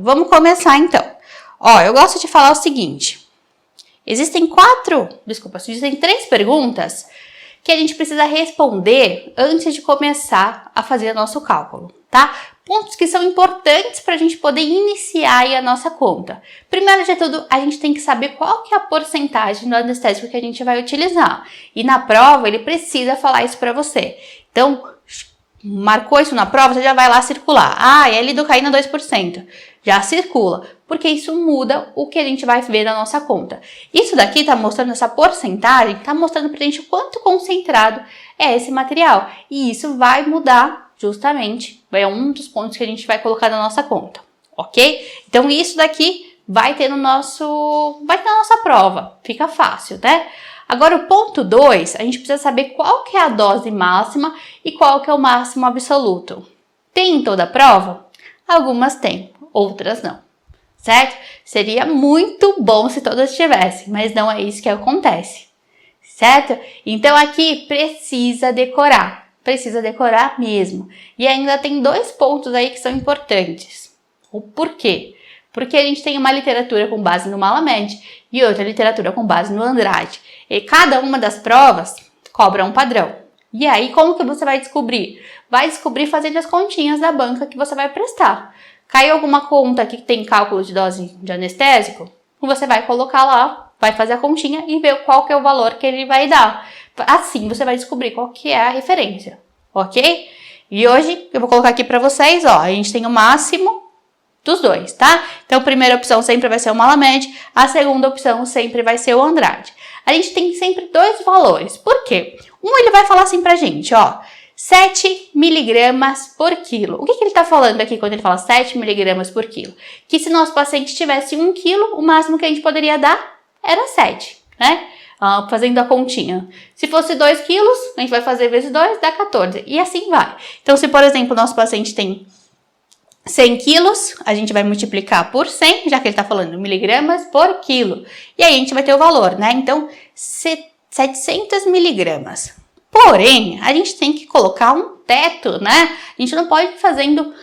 Vamos começar então. Ó, eu gosto de falar o seguinte. Existem três perguntas que a gente precisa responder antes de começar a fazer o nosso cálculo, tá? Pontos que são importantes para a gente poder iniciar aí a nossa conta. Primeiro de tudo, a gente tem que saber qual que é a porcentagem do anestésico que a gente vai utilizar. E na prova, ele precisa falar isso para você. Então, marcou isso na prova, você já vai lá circular. Ah, L-lidocaína 2%. Já circula, porque isso muda o que a gente vai ver na nossa conta. Isso daqui tá mostrando, essa porcentagem, tá mostrando pra gente o quanto concentrado é esse material. E isso vai mudar justamente, é um dos pontos que a gente vai colocar na nossa conta, ok? Então isso daqui vai ter na nossa prova, fica fácil, né? Agora o ponto 2, a gente precisa saber qual que é a dose máxima e qual que é o máximo absoluto. Tem em toda a prova? Algumas tem, outras não, certo? Seria muito bom se todas tivessem, mas não é isso que acontece, certo? Então aqui precisa decorar mesmo. E ainda tem dois pontos aí que são importantes. O porquê? Porque a gente tem uma literatura com base no Malamed e outra literatura com base no Andrade. E cada uma das provas cobra um padrão. E aí, como que você vai descobrir? Vai descobrir fazendo as continhas da banca que você vai prestar. Caiu alguma conta que tem cálculo de dose de anestésico? Você vai colocar lá, vai fazer a continha e ver qual que é o valor que ele vai dar. Assim, você vai descobrir qual que é a referência, ok? E hoje, eu vou colocar aqui para vocês, ó, a gente tem o máximo dos dois, tá? Então, a primeira opção sempre vai ser o Malamed, a segunda opção sempre vai ser o Andrade. A gente tem sempre dois valores. Por quê? Ele vai falar assim pra gente, ó, 7 miligramas por quilo. O que ele tá falando aqui quando ele fala 7 miligramas por quilo? Que se nosso paciente tivesse 1 quilo, o máximo que a gente poderia dar era 7, né? Fazendo a continha. Se fosse 2 quilos, a gente vai fazer vezes 2, dá 14. E assim vai. Então, se, por exemplo, o nosso paciente tem 100 quilos, a gente vai multiplicar por 100, já que ele está falando miligramas por quilo. E aí a gente vai ter o valor, né? Então, 700 miligramas. Porém, a gente tem que colocar um teto, né? A gente não pode ir fazendo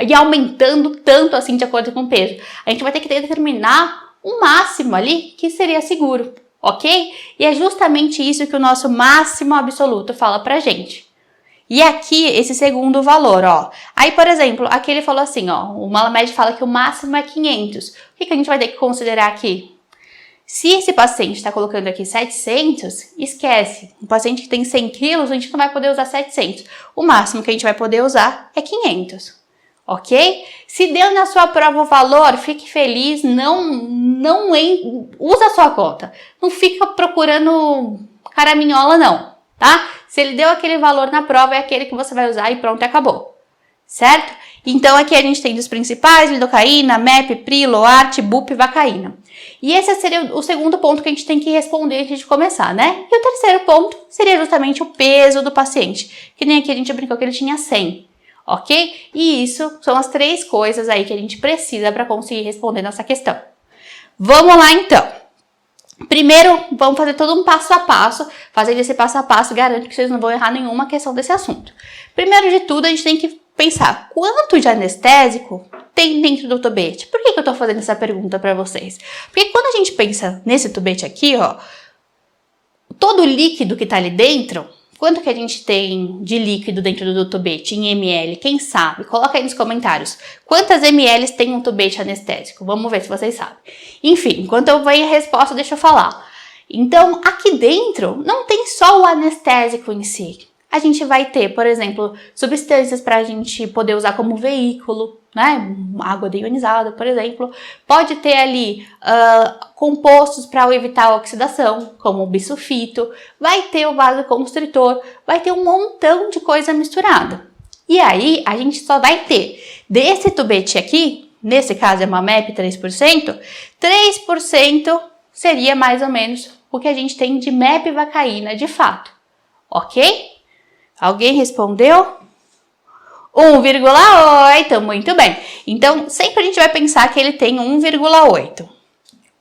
e aumentando tanto assim de acordo com o peso. A gente vai ter que determinar um máximo ali que seria seguro, ok? E é justamente isso que o nosso máximo absoluto fala pra gente. E aqui, esse segundo valor, ó. Aí, por exemplo, aqui ele falou assim, ó. O Malamed fala que o máximo é 500. O que a gente vai ter que considerar aqui? Se esse paciente está colocando aqui 700, esquece. Um paciente que tem 100 quilos, a gente não vai poder usar 700. O máximo que a gente vai poder usar é 500. Ok? Se deu na sua prova o valor, fique feliz, usa a sua conta. Não fica procurando caraminhola não, tá? Se ele deu aquele valor na prova, é aquele que você vai usar e pronto, acabou. Certo? Então aqui a gente tem dos principais, lidocaína, MEP, PRI, LOART, BUP e vacaína. E esse seria o segundo ponto que a gente tem que responder antes de começar, né? E o terceiro ponto seria justamente o peso do paciente, que nem aqui a gente brincou que ele tinha 100. Ok? E isso são as três coisas aí que a gente precisa para conseguir responder nossa questão. Vamos lá então. Primeiro, vamos fazer todo um passo a passo. Fazendo esse passo a passo, garanto que vocês não vão errar nenhuma questão desse assunto. Primeiro de tudo, a gente tem que pensar quanto de anestésico tem dentro do tubete. Por que eu estou fazendo essa pergunta para vocês? Porque quando a gente pensa nesse tubete aqui, ó, todo o líquido que está ali dentro, quanto que a gente tem de líquido dentro do tubete em ml? Quem sabe? Coloca aí nos comentários. Quantas ml tem um tubete anestésico? Vamos ver se vocês sabem. Enfim, enquanto eu venho a resposta, deixa eu falar. Então, aqui dentro, não tem só o anestésico em si. A gente vai ter, por exemplo, substâncias para a gente poder usar como veículo, né? Água deionizada, por exemplo. Pode ter ali compostos para evitar a oxidação, como o bisulfito. Vai ter o vasoconstritor, vai ter um montão de coisa misturada. E aí, a gente só vai ter desse tubete aqui, nesse caso é uma MEP 3%, 3% seria mais ou menos o que a gente tem de MEP vacaína de fato, ok? Alguém respondeu? 1,8, muito bem. Então, sempre a gente vai pensar que ele tem 1,8.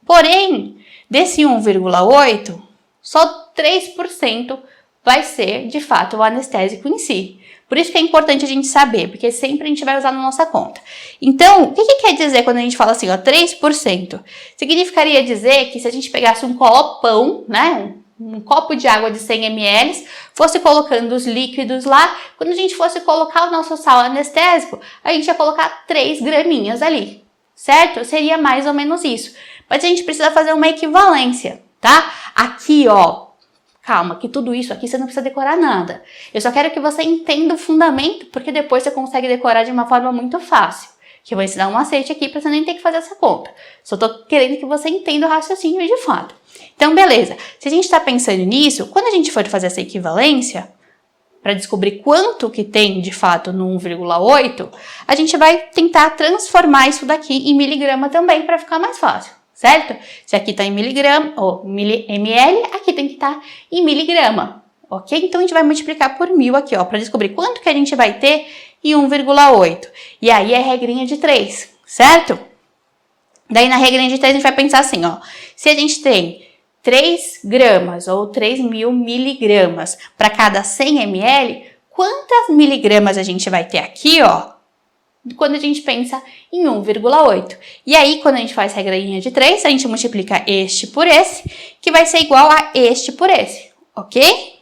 Porém, desse 1,8, só 3% vai ser, de fato, o anestésico em si. Por isso que é importante a gente saber, porque sempre a gente vai usar na nossa conta. Então, o que quer dizer quando a gente fala assim, ó, 3%? Significaria dizer que se a gente pegasse um copão, né, um copo de água de 100 ml, fosse colocando os líquidos lá, quando a gente fosse colocar o nosso sal anestésico, a gente ia colocar 3 graminhas ali, certo? Seria mais ou menos isso. Mas a gente precisa fazer uma equivalência, tá? Aqui, ó, calma, que tudo isso aqui você não precisa decorar nada. Eu só quero que você entenda o fundamento, porque depois você consegue decorar de uma forma muito fácil. Que eu vou ensinar um macete aqui para você nem ter que fazer essa conta. Só tô querendo que você entenda o raciocínio de fato. Então, beleza. Se a gente está pensando nisso, quando a gente for fazer essa equivalência, para descobrir quanto que tem de fato no 1,8, a gente vai tentar transformar isso daqui em miligrama também para ficar mais fácil. Certo? Se aqui está em miligrama, ou ml, aqui tem que estar em miligrama, ok? Então, a gente vai multiplicar por 1000 aqui, ó, para descobrir quanto que a gente vai ter em 1,8. E aí é regrinha de 3, certo? Daí, na regrinha de 3, a gente vai pensar assim, ó, se a gente tem 3 gramas ou 3.000 miligramas para cada 100 ml, quantas miligramas a gente vai ter aqui, ó, quando a gente pensa em 1,8. E aí, quando a gente faz regrinha de 3, a gente multiplica este por esse, que vai ser igual a este por esse, ok?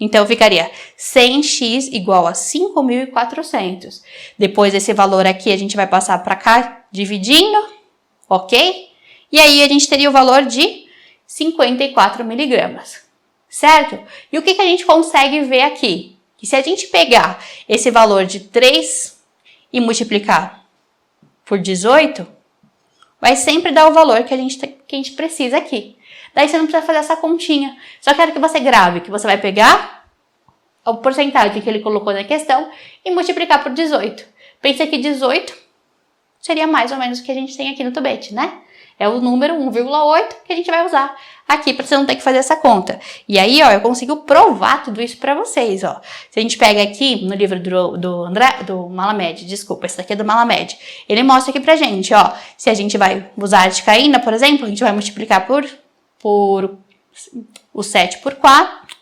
Então, ficaria 100x igual a 5.400. Depois desse valor aqui, a gente vai passar para cá, dividindo, ok? E aí, a gente teria o valor de 54 miligramas, certo? E o que a gente consegue ver aqui? Que se a gente pegar esse valor de 3 e multiplicar por 18, vai sempre dar o valor que a gente precisa aqui. Daí você não precisa fazer essa continha. Só quero que você grave, que você vai pegar a porcentagem que ele colocou na questão e multiplicar por 18. Pensa que 18 seria mais ou menos o que a gente tem aqui no tubete, né? É o número 1,8 que a gente vai usar aqui para você não ter que fazer essa conta. E aí, ó, eu consigo provar tudo isso para vocês, ó. Se a gente pega aqui no livro do Malamed, desculpa, esse daqui é do Malamed, ele mostra aqui pra gente, ó, se a gente vai usar a articaína, por exemplo, a gente vai multiplicar por o 7 por 4,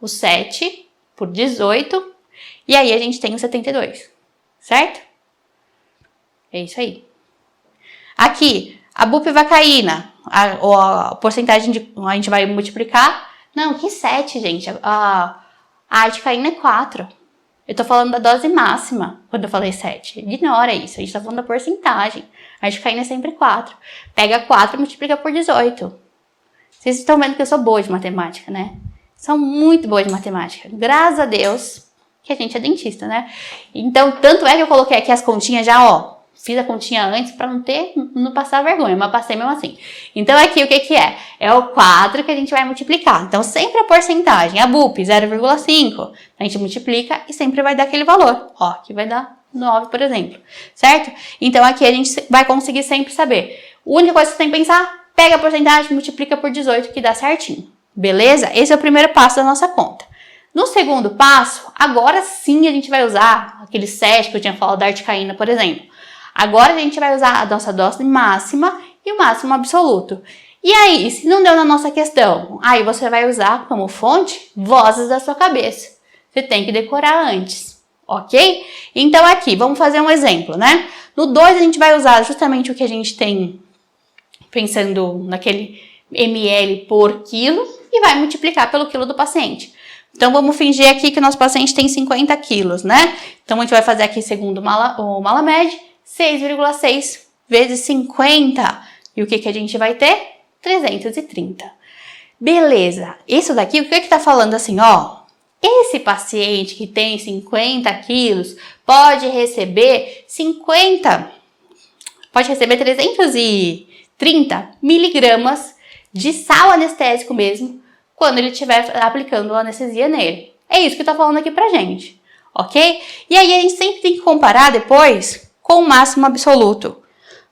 o 7 por 18, e aí a gente tem o 72, certo? É isso aí. Aqui, a bupivacaína, a porcentagem a gente vai multiplicar. Não, que 7, gente. A articaína é 4. Eu tô falando da dose máxima quando eu falei 7. Ignora isso, a gente tá falando da porcentagem. A articaína é sempre 4. Pega 4 e multiplica por 18. Vocês estão vendo que eu sou boa de matemática, né? Sou muito boa de matemática. Graças a Deus que a gente é dentista, né? Então, tanto é que eu coloquei aqui as continhas já, ó. Fiz a continha antes para não passar vergonha, mas passei mesmo assim. Então, aqui o que é? É o 4 que a gente vai multiplicar. Então, sempre a porcentagem, a BUP, 0,5, a gente multiplica e sempre vai dar aquele valor. Ó, aqui vai dar 9, por exemplo, certo? Então, aqui a gente vai conseguir sempre saber. A única coisa que você tem que pensar, pega a porcentagem, multiplica por 18, que dá certinho. Beleza? Esse é o primeiro passo da nossa conta. No segundo passo, agora sim a gente vai usar aquele 7 que eu tinha falado da articaína, por exemplo. Agora a gente vai usar a nossa dose máxima e o máximo absoluto. E aí, se não deu na nossa questão, aí você vai usar como fonte vozes da sua cabeça. Você tem que decorar antes, ok? Então aqui, vamos fazer um exemplo, né? No 2 a gente vai usar justamente o que a gente tem pensando naquele ml por quilo e vai multiplicar pelo quilo do paciente. Então, vamos fingir aqui que o nosso paciente tem 50 quilos, né? Então, a gente vai fazer aqui, segundo o Malamed, 6,6 vezes 50. E o que a gente vai ter? 330. Beleza. Isso daqui, o que tá falando assim, ó? Esse paciente que tem 50 quilos pode receber 330 miligramas de sal anestésico mesmo, quando ele estiver aplicando a anestesia nele. É isso que tá falando aqui pra gente, ok? E aí a gente sempre tem que comparar depois com o máximo absoluto.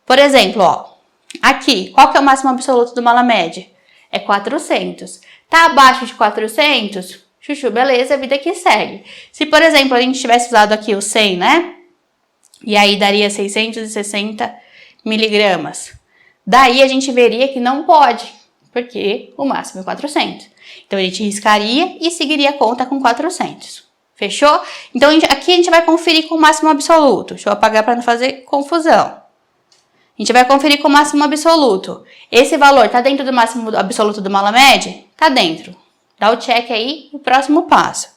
Por exemplo, ó, aqui, qual que é o máximo absoluto do Malamed? É 400. Tá abaixo de 400? Chuchu, beleza, vida que segue. Se, por exemplo, a gente tivesse usado aqui o 100, né? E aí daria 660 miligramas. Daí a gente veria que não pode, porque o máximo é 400. Então, a gente riscaria e seguiria a conta com 400, Fechou? Então, aqui a gente vai conferir com o máximo absoluto. Deixa eu apagar para não fazer confusão. A gente vai conferir com o máximo absoluto. Esse valor tá dentro do máximo absoluto do Malamede? Tá dentro. Dá o check aí no próximo passo.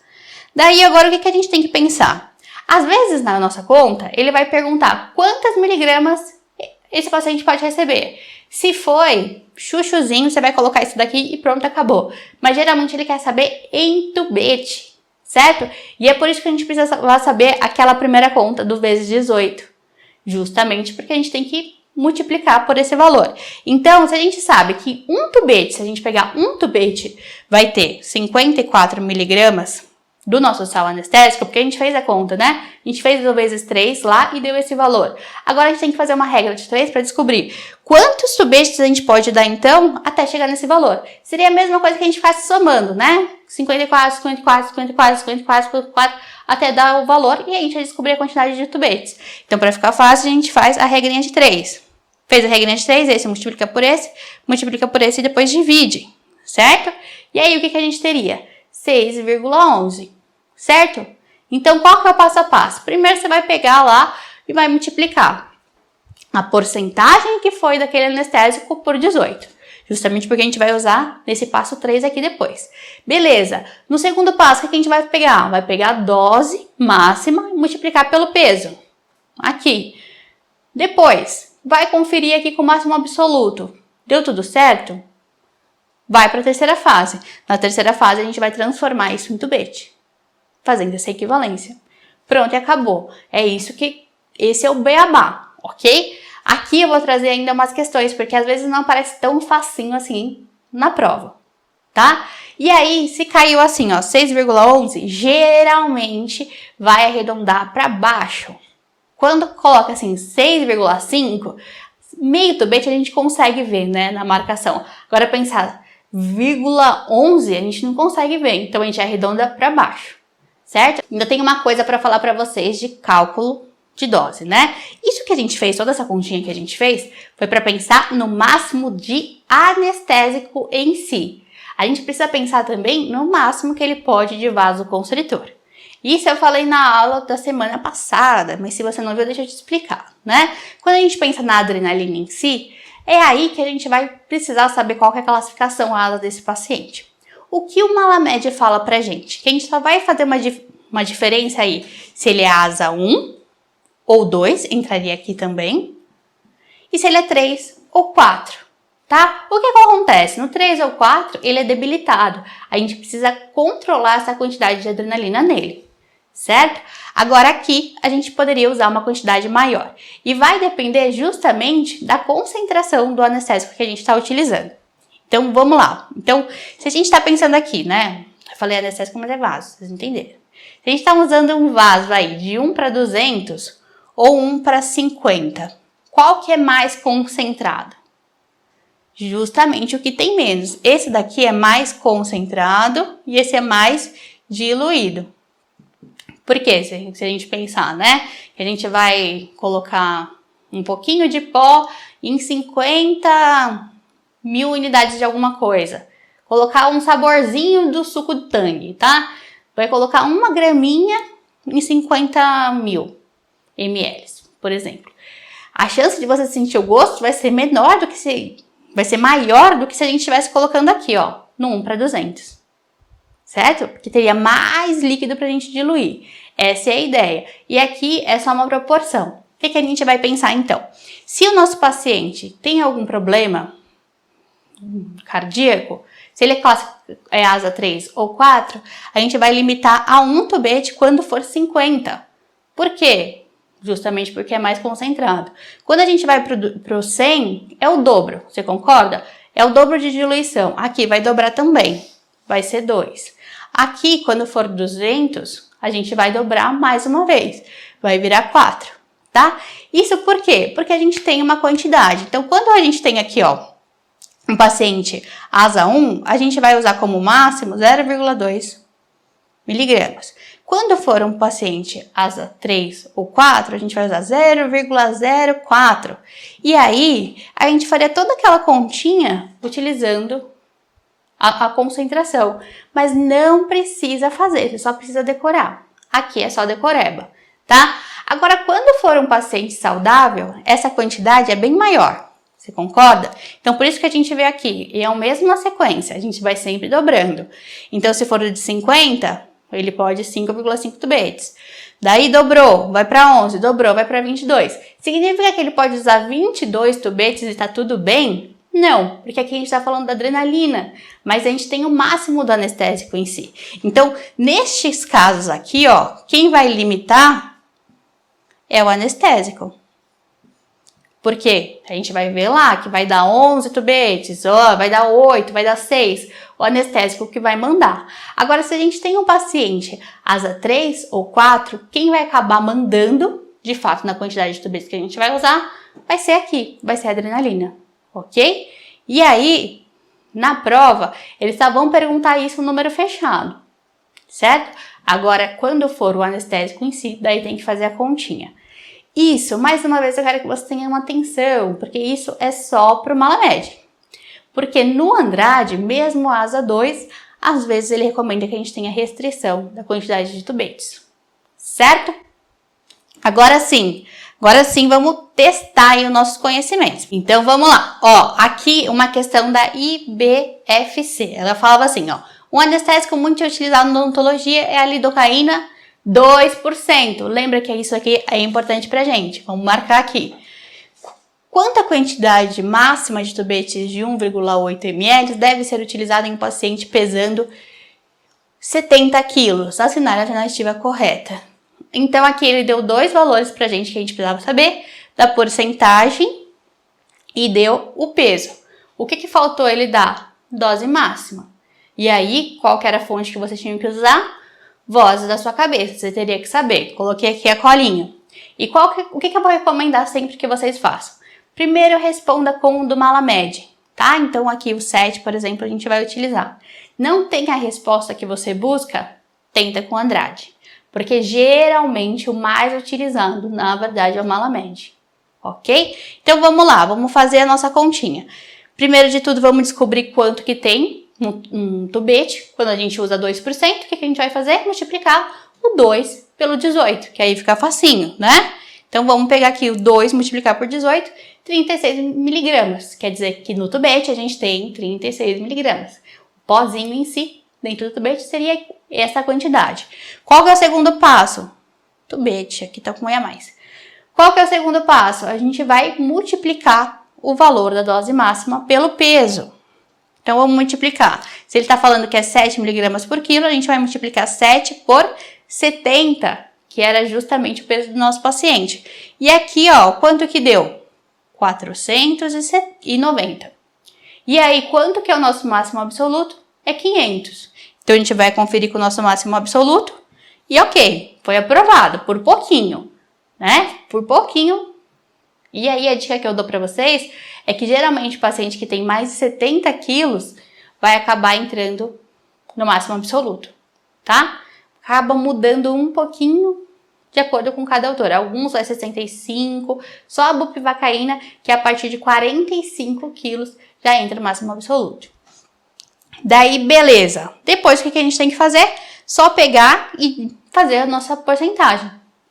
Daí, agora, o que a gente tem que pensar? Às vezes, na nossa conta, ele vai perguntar quantas miligramas esse paciente pode receber. Se foi chuchuzinho, você vai colocar isso daqui e pronto, acabou. Mas, geralmente, ele quer saber em tubete, certo? E é por isso que a gente precisa saber aquela primeira conta do vezes 18. Justamente porque a gente tem que multiplicar por esse valor. Então, se a gente sabe que um tubete, se a gente pegar um tubete, vai ter 54 miligramas do nosso sal anestésico, porque a gente fez a conta, né? A gente fez o vezes 3 lá e deu esse valor. Agora a gente tem que fazer uma regra de 3 para descobrir quantos tubetes a gente pode dar, então, até chegar nesse valor. Seria a mesma coisa que a gente ficasse somando, né? 54, 54, 54, 54, 54, até dar o valor e aí a gente vai descobrir a quantidade de tubetes. Então, para ficar fácil, a gente faz a regrinha de 3. Fez a regrinha de 3, esse multiplica por esse e depois divide, certo? E aí, o que a gente teria? 6,11, certo? Então, qual que é o passo a passo? Primeiro, você vai pegar lá e vai multiplicar a porcentagem que foi daquele anestésico por 18. Justamente porque a gente vai usar nesse passo 3 aqui depois. Beleza. No segundo passo, o que a gente vai pegar? Vai pegar a dose máxima e multiplicar pelo peso. Aqui. Depois, vai conferir aqui com o máximo absoluto. Deu tudo certo? Vai para a terceira fase. Na terceira fase, a gente vai transformar isso em tubete, fazendo essa equivalência. Pronto, e acabou. É isso que... Esse é o beabá, ok? Aqui eu vou trazer ainda umas questões, porque às vezes não aparece tão facinho assim na prova, tá? E aí, se caiu assim, ó, 6,11, geralmente vai arredondar para baixo. Quando coloca assim, 6,5, meio tubete a gente consegue ver, né, na marcação. Agora, pensar 0,11 a gente não consegue ver, então a gente arredonda para baixo, certo? Ainda tem uma coisa para falar para vocês de cálculo de dose, né? Isso que a gente fez, toda essa continha que a gente fez, foi para pensar no máximo de anestésico em si. A gente precisa pensar também no máximo que ele pode de vasoconstritor. Isso eu falei na aula da semana passada, mas se você não viu, deixa eu te explicar, né? Quando a gente pensa na adrenalina em si, é aí que a gente vai precisar saber qual que é a classificação ASA desse paciente. O que o Malamede fala pra gente? Que a gente só vai fazer uma diferença aí, se ele é ASA 1 ou 2, entraria aqui também, e se ele é 3 ou 4, tá? O que acontece? No 3 ou 4, ele é debilitado. A gente precisa controlar essa quantidade de adrenalina nele, certo? Agora aqui, a gente poderia usar uma quantidade maior. E vai depender justamente da concentração do anestésico que a gente está utilizando. Então, vamos lá. Então, se a gente está pensando aqui, né? Eu falei anestésico, mas é vaso, vocês entenderam. Se a gente está usando um vaso aí de 1 para 200 ou 1 para 50, qual que é mais concentrado? Justamente o que tem menos. Esse daqui é mais concentrado e esse é mais diluído. Por quê? Se a gente pensar, né? Que a gente vai colocar um pouquinho de pó em 50 mil unidades de alguma coisa. Colocar um saborzinho do suco de Tang, tá? Vai colocar uma graminha em 50 mil ml, por exemplo. A chance de você sentir o gosto vai ser menor do que se... Vai ser maior do que se a gente estivesse colocando aqui, ó, no 1 para 200. Certo? Porque teria mais líquido para a gente diluir. Essa é a ideia. E aqui é só uma proporção. O que a gente vai pensar então? Se o nosso paciente tem algum problema cardíaco, se ele é ASA 3 ou 4, a gente vai limitar a 1 tubete quando for 50. Por quê? Justamente porque é mais concentrado. Quando a gente vai para o 100, é o dobro, você concorda? É o dobro de diluição. Aqui vai dobrar também, vai ser 2. Aqui, quando for 200, a gente vai dobrar mais uma vez, vai virar 4, tá? Isso por quê? Porque a gente tem uma quantidade. Então, quando a gente tem aqui, ó, um paciente ASA 1, a gente vai usar como máximo 0,2 miligramas. Quando for um paciente ASA 3 ou 4, a gente vai usar 0,04. E aí, a gente faria toda aquela continha utilizando a concentração. Mas não precisa fazer, você só precisa decorar. aqui é só decoreba, tá? Agora, quando for um paciente saudável, essa quantidade é bem maior. Você concorda? Então, por isso que a gente vê aqui, e é o mesmo na sequência, a gente vai sempre dobrando. Então, se for de 50, ele pode 5,5 tubetes. Daí dobrou, vai para 11, dobrou, vai para 22. Significa que ele pode usar 22 tubetes e tá tudo bem? Não, porque aqui a gente está falando da adrenalina, mas a gente tem o máximo do anestésico em si. Então, nestes casos aqui, ó, quem vai limitar é o anestésico. Porque a gente vai ver lá que vai dar 11 tubetes, ó, vai dar 8, vai dar 6, o anestésico que vai mandar. Agora, se a gente tem um paciente asa 3 ou 4, quem vai acabar mandando, de fato, na quantidade de tubetes que a gente vai usar, vai ser aqui, vai ser a adrenalina, ok? E aí, na prova, eles só vão perguntar isso no número fechado, certo? Agora, quando for o anestésico em si, daí tem que fazer a continha. Isso, mais uma vez, eu quero que você tenha uma atenção, porque isso é só para o Malamed. Porque no Andrade, mesmo a asa 2, às vezes ele recomenda que a gente tenha restrição da quantidade de tubetes, certo? Agora sim, vamos testar aí os nossos conhecimentos. Então, vamos lá. Ó, aqui uma questão da IBFC. Ela falava assim, ó, um anestésico muito utilizado na odontologia é a lidocaína 2%. Lembra que isso aqui é importante pra gente. Vamos marcar aqui. Quanta quantidade máxima de tubetes de 1,8 ml deve ser utilizada em um paciente pesando 70 quilos? Assinar a alternativa correta. Então, aqui ele deu dois valores pra gente que a gente precisava saber, da porcentagem e deu o peso. O que faltou ele dar? Dose máxima. E aí, qual que era a fonte que você tinha que usar? Vozes da sua cabeça, você teria que saber. Coloquei aqui a colinha. E o que eu vou recomendar sempre que vocês façam? Primeiro, responda com o do Malamed, tá? Então, aqui o 7, por exemplo, a gente vai utilizar. Não tem a resposta que você busca? Tenta com Andrade. Porque geralmente o mais utilizado, na verdade, é o Malamed, ok? Então, vamos lá, vamos fazer a nossa continha. Primeiro de tudo, vamos descobrir quanto que tem um tubete. Quando a gente usa 2%, o que a gente vai fazer? Multiplicar o 2 pelo 18, que aí fica facinho, né? Então, vamos pegar aqui o 2, multiplicar por 18, 36 miligramas. Quer dizer que no tubete a gente tem 36 miligramas. O pozinho em si, dentro do tubete, seria essa quantidade. Qual que é o segundo passo? Tubete, aqui tá com um a mais. Qual que é o segundo passo? A gente vai multiplicar o valor da dose máxima pelo peso. Então, vamos multiplicar. Se ele está falando que é 7 miligramas por quilo, a gente vai multiplicar 7 por 70, que era justamente o peso do nosso paciente. E aqui, ó, quanto que deu? 490. E aí, quanto que é o nosso máximo absoluto? É 500. Então, a gente vai conferir com o nosso máximo absoluto. E ok, foi aprovado por pouquinho, né? Por pouquinho. E aí, a dica que eu dou para vocês é que geralmente o paciente que tem mais de 70 quilos vai acabar entrando no máximo absoluto, tá? Acaba mudando um pouquinho de acordo com cada autor. Alguns vai 65, só a bupivacaína, que a partir de 45 quilos já entra no máximo absoluto. Daí, beleza. Depois, o que a gente tem que fazer? Só pegar e fazer a nossa porcentagem,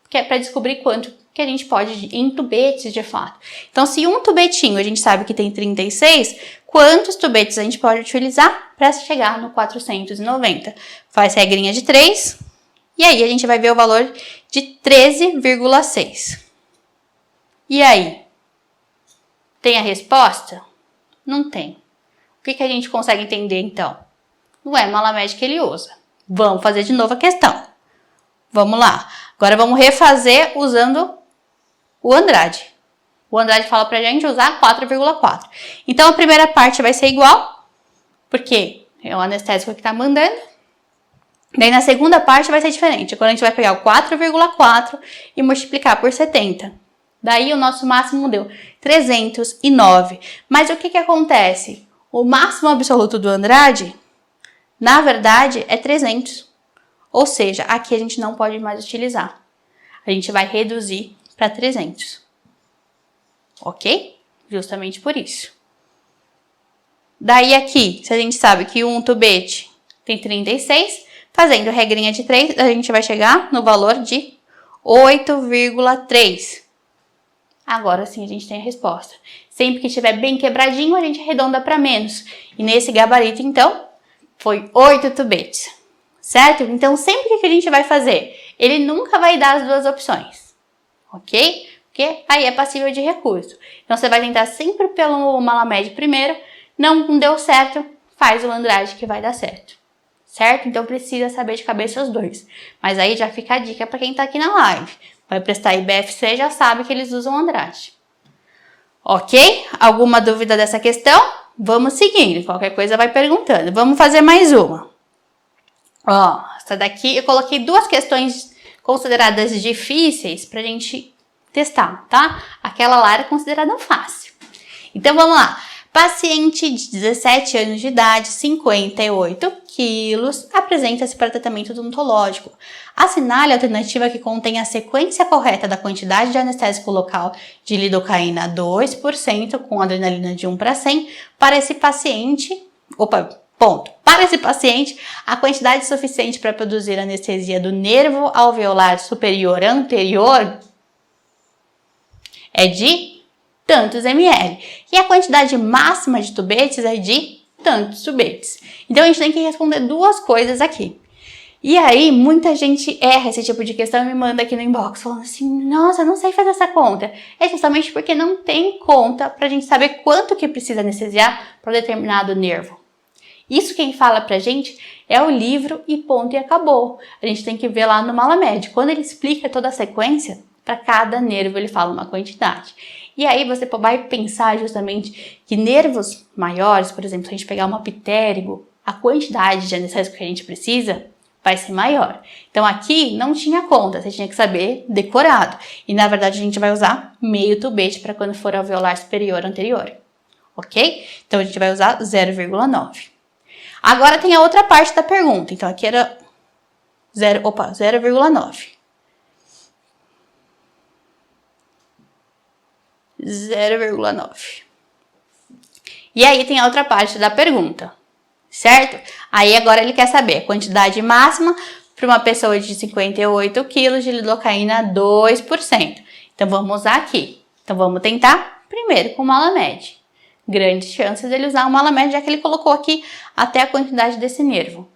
que é para descobrir quanto que a gente pode, em tubetes de fato. Então, se um tubetinho a gente sabe que tem 36, quantos tubetes a gente pode utilizar para chegar no 490? Faz regrinha de 3, e aí a gente vai ver o valor de 13,6. E aí? Tem a resposta? Não tem. O que a gente consegue entender, então? Não é Malamed que ele usa. Vamos fazer de novo a questão. Vamos lá. Agora vamos refazer usando o Andrade. O Andrade fala pra gente usar 4,4. Então, a primeira parte vai ser igual, porque é o anestésico que tá mandando. Daí, na segunda parte vai ser diferente. Agora, a gente vai pegar o 4,4 e multiplicar por 70. Daí, o nosso máximo deu 309. Mas o que acontece? O máximo absoluto do Andrade, na verdade, é 300. Ou seja, aqui a gente não pode mais utilizar. A gente vai reduzir para 300. Ok? Justamente por isso. Daí aqui, se a gente sabe que um tubete tem 36, Fazendo regrinha de 3, a gente vai chegar no valor de 8,3. Agora sim a gente tem a resposta. Sempre que estiver bem quebradinho, a gente arredonda para menos. E nesse gabarito, então, foi 8 tubetes. Certo? Então, sempre que a gente vai fazer, ele nunca vai dar as duas opções. Ok? Porque aí é passível de recurso. Então, você vai tentar sempre pelo Malamede primeiro. Não deu certo, faz o Andrade que vai dar certo. Certo? Então, precisa saber de cabeça os dois. Mas aí já fica a dica para quem está aqui na live. Vai prestar IBFC, já sabe que eles usam Andrade. Ok? Alguma dúvida dessa questão? Vamos seguindo. Qualquer coisa vai perguntando. Vamos fazer mais uma. Ó, essa daqui eu coloquei duas questões consideradas difíceis pra gente testar, tá? Aquela lá era considerada fácil. Então vamos lá. Paciente de 17 anos de idade, 58 quilos, apresenta-se para tratamento odontológico. Assinale a alternativa que contém a sequência correta da quantidade de anestésico local de lidocaína 2% com adrenalina de 1/100 para esse paciente. Para esse paciente, a quantidade suficiente para produzir anestesia do nervo alveolar superior anterior é de tantos ml. E a quantidade máxima de tubetes é de tantos tubetes. Então, a gente tem que responder duas coisas aqui. E aí, muita gente erra esse tipo de questão e me manda aqui no inbox, falando assim, nossa, eu não sei fazer essa conta. É justamente porque não tem conta para a gente saber quanto que precisa anestesiar para determinado nervo. Isso quem fala pra gente é o livro e ponto e acabou. A gente tem que ver lá no Malamede. Quando ele explica toda a sequência, para cada nervo ele fala uma quantidade. E aí você vai pensar justamente que nervos maiores, por exemplo, se a gente pegar uma ptérigo, a quantidade de anestésico que a gente precisa vai ser maior. Então aqui não tinha conta, você tinha que saber decorado. E na verdade a gente vai usar meio tubete para quando for alveolar superior anterior. Ok? Então a gente vai usar 0,9. Agora tem a outra parte da pergunta. Então aqui era 0,9. 0,9. E aí tem a outra parte da pergunta, certo? Aí agora ele quer saber a quantidade máxima para uma pessoa de 58 quilos de lidocaína 2%. Então vamos usar aqui. Então vamos tentar primeiro com o Malamede. Grandes chances dele usar o Malamede, já que ele colocou aqui até a quantidade desse nervo.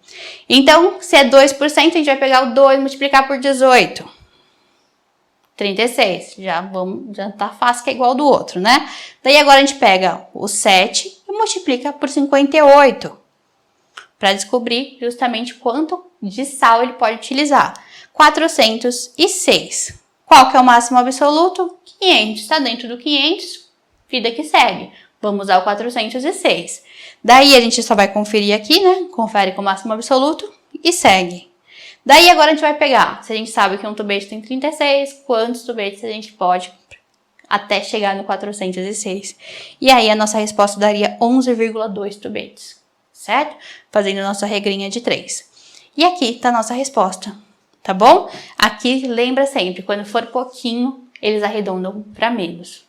Então, se é 2%, a gente vai pegar o 2 e multiplicar por 18. 36. Já tá fácil, que é igual ao do outro, né? Daí agora a gente pega o 7 e multiplica por 58. Para descobrir justamente quanto de sal ele pode utilizar. 406. Qual que é o máximo absoluto? 500. Está dentro do 500, vida que segue. Vamos usar o 406. Daí a gente só vai conferir aqui, né? Confere com o máximo absoluto e segue. Daí agora a gente vai pegar, se a gente sabe que um tubete tem 36, quantos tubetes a gente pode até chegar no 406. E aí a nossa resposta daria 11,2 tubetes, certo? Fazendo a nossa regrinha de 3. E aqui tá a nossa resposta, tá bom? Aqui lembra sempre, quando for pouquinho, eles arredondam para menos,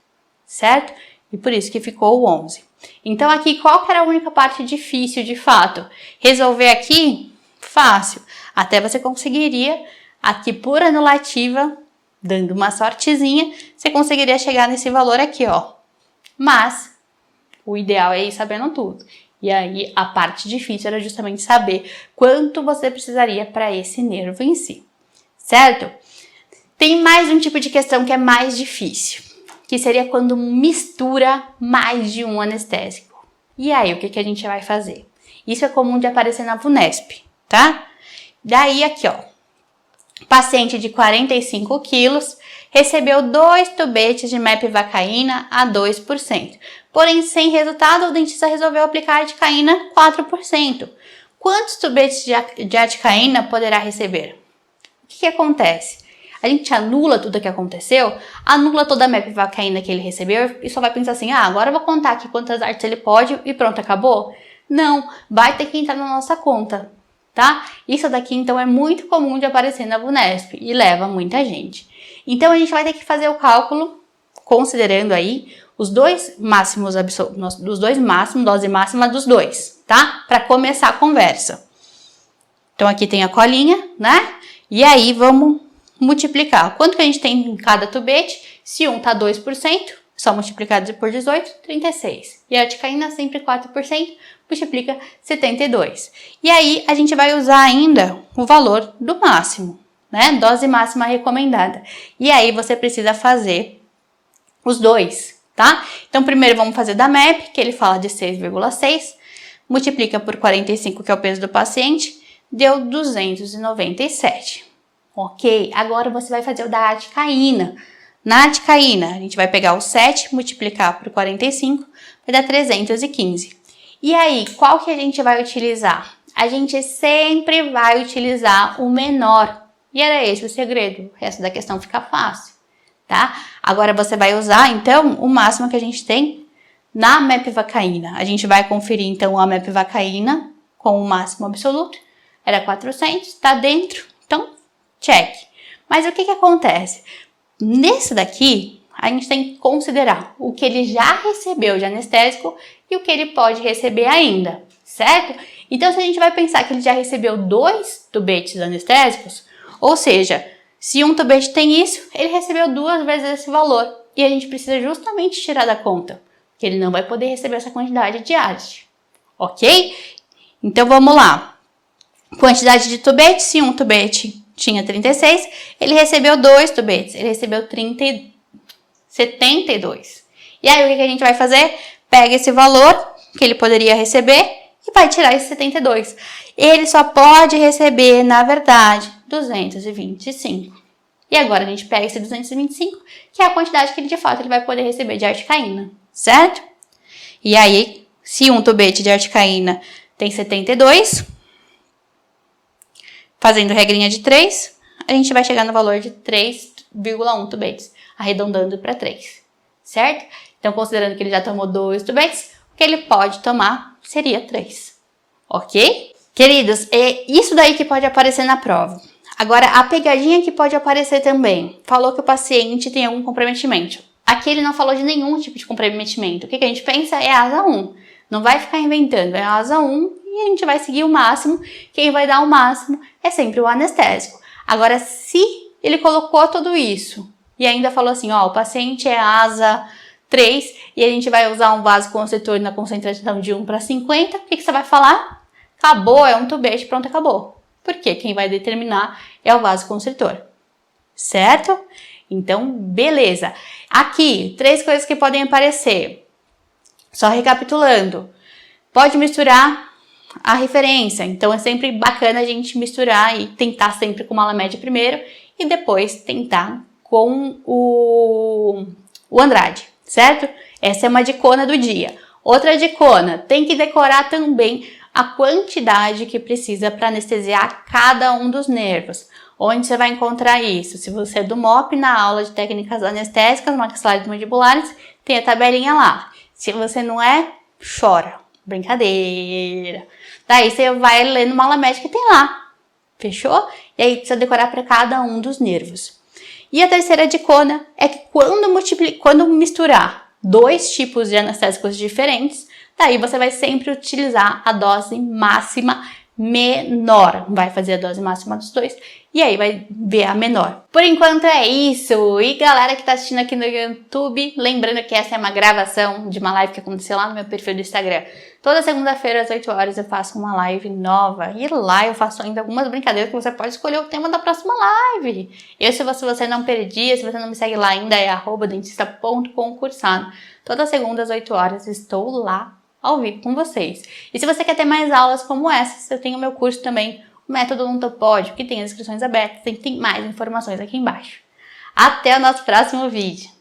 certo? E por isso que ficou o 11. Então aqui, qual que era a única parte difícil de fato? Resolver aqui, fácil. Até você conseguiria, aqui por anulativa, dando uma sortezinha, você conseguiria chegar nesse valor aqui, ó. Mas, o ideal é ir sabendo tudo. E aí, a parte difícil era justamente saber quanto você precisaria para esse nervo em si. Certo? Tem mais um tipo de questão que é mais difícil, que seria quando mistura mais de um anestésico. E aí, o que a gente vai fazer? Isso é comum de aparecer na VUNESP, tá? Daí, aqui, ó, paciente de 45 quilos recebeu 2 tubetes de mepivacaína a 2%. Porém, sem resultado, o dentista resolveu aplicar articaína 4%. Quantos tubetes de articaína poderá receber? O que acontece? A gente anula tudo o que aconteceu, anula toda a mepivacaína que ele recebeu e só vai pensar assim, agora eu vou contar aqui quantas artes ele pode e pronto, acabou? Não, vai ter que entrar na nossa conta, tá? Isso daqui, então, é muito comum de aparecer na VUNESP e leva muita gente. Então, a gente vai ter que fazer o cálculo, considerando aí os dois máximos absolutos, dose máxima dos dois, tá? Para começar a conversa. Então, aqui tem a colinha, né? E aí, vamos multiplicar. Quanto que a gente tem em cada tubete? Se um tá 2%, só multiplicado por 18, 36. E a articaína sempre 4%, multiplica 72. E aí, a gente vai usar ainda o valor do máximo, né? Dose máxima recomendada. E aí, você precisa fazer os dois, tá? Então, primeiro vamos fazer da MEP, que ele fala de 6,6, multiplica por 45, que é o peso do paciente, deu 297. Ok? Agora você vai fazer o da articaína. Na articaína, a gente vai pegar o 7, multiplicar por 45, vai dar 315. E aí, qual que a gente vai utilizar? A gente sempre vai utilizar o menor. E era esse o segredo. O resto da questão fica fácil, tá? Agora você vai usar, então, o máximo que a gente tem na mepivaccaína. A gente vai conferir, então, a mepivaccaína com o máximo absoluto. Era 400, tá dentro, então, check. Mas o que que acontece? Nesse daqui, a gente tem que considerar o que ele já recebeu de anestésico e o que ele pode receber ainda, certo? Então, se a gente vai pensar que ele já recebeu 2 tubetes anestésicos, ou seja, se um tubete tem isso, ele recebeu 2 vezes esse valor. E a gente precisa justamente tirar da conta, que ele não vai poder receber essa quantidade de arte, ok? Então, vamos lá. Quantidade de tubetes, se um tubete tinha 36, ele recebeu 2 tubetes, ele recebeu 72. E aí, o que a gente vai fazer? Pega esse valor que ele poderia receber e vai tirar esse 72. Ele só pode receber, na verdade, 225. E agora a gente pega esse 225, que é a quantidade que ele de fato ele vai poder receber de articaína, certo? E aí, se um tubete de articaína tem 72, fazendo regrinha de 3, a gente vai chegar no valor de 3,1 tubetes, arredondando para 3, certo? Então, considerando que ele já tomou 2 tubetes, o que ele pode tomar seria 3, ok? Queridos, é isso daí que pode aparecer na prova. Agora, a pegadinha que pode aparecer também, falou que o paciente tem algum comprometimento. Aqui ele não falou de nenhum tipo de comprometimento. O que a gente pensa é a asa 1. Não vai ficar inventando, é a asa 1 e a gente vai seguir o máximo. Quem vai dar o máximo é sempre o anestésico. Agora, se ele colocou tudo isso e ainda falou assim, ó, o paciente é asa 3 e a gente vai usar um vasoconstritor na concentração de 1 para 50, o que você vai falar? Acabou, é um tubete, pronto, acabou. Porque quem vai determinar é o vasoconstritor, certo? Então, beleza. Aqui, 3 coisas que podem aparecer. Só recapitulando, pode misturar a referência. Então, é sempre bacana a gente misturar e tentar sempre com mala média primeiro e depois tentar com o Andrade, certo? Essa é uma dicona do dia. Outra dicona, tem que decorar também a quantidade que precisa para anestesiar cada um dos nervos. Onde você vai encontrar isso? Se você é do MOP, na aula de técnicas anestésicas maxilares mandibulares, tem a tabelinha lá. Se você não é, chora. Brincadeira. Daí você vai lendo mala médica e tem lá. Fechou? E aí precisa decorar para cada um dos nervos. E a terceira dicona é que quando misturar 2 tipos de anestésicos diferentes, daí você vai sempre utilizar a dose máxima menor. Vai fazer a dose máxima dos 2 e aí vai ver a menor. Por enquanto é isso. E galera que tá assistindo aqui no YouTube, lembrando que essa é uma gravação de uma live que aconteceu lá no meu perfil do Instagram. Toda segunda-feira às 8 horas eu faço uma live nova. E lá eu faço ainda algumas brincadeiras que você pode escolher o tema da próxima live. Se você não perdia, se você não me segue lá ainda, é @dentista.concursado. Toda segunda às 8 horas estou lá ao vivo com vocês. E se você quer ter mais aulas como essas, eu tenho meu curso também, o Método Odontopódio, que tem as inscrições abertas, tem mais informações aqui embaixo. Até o nosso próximo vídeo!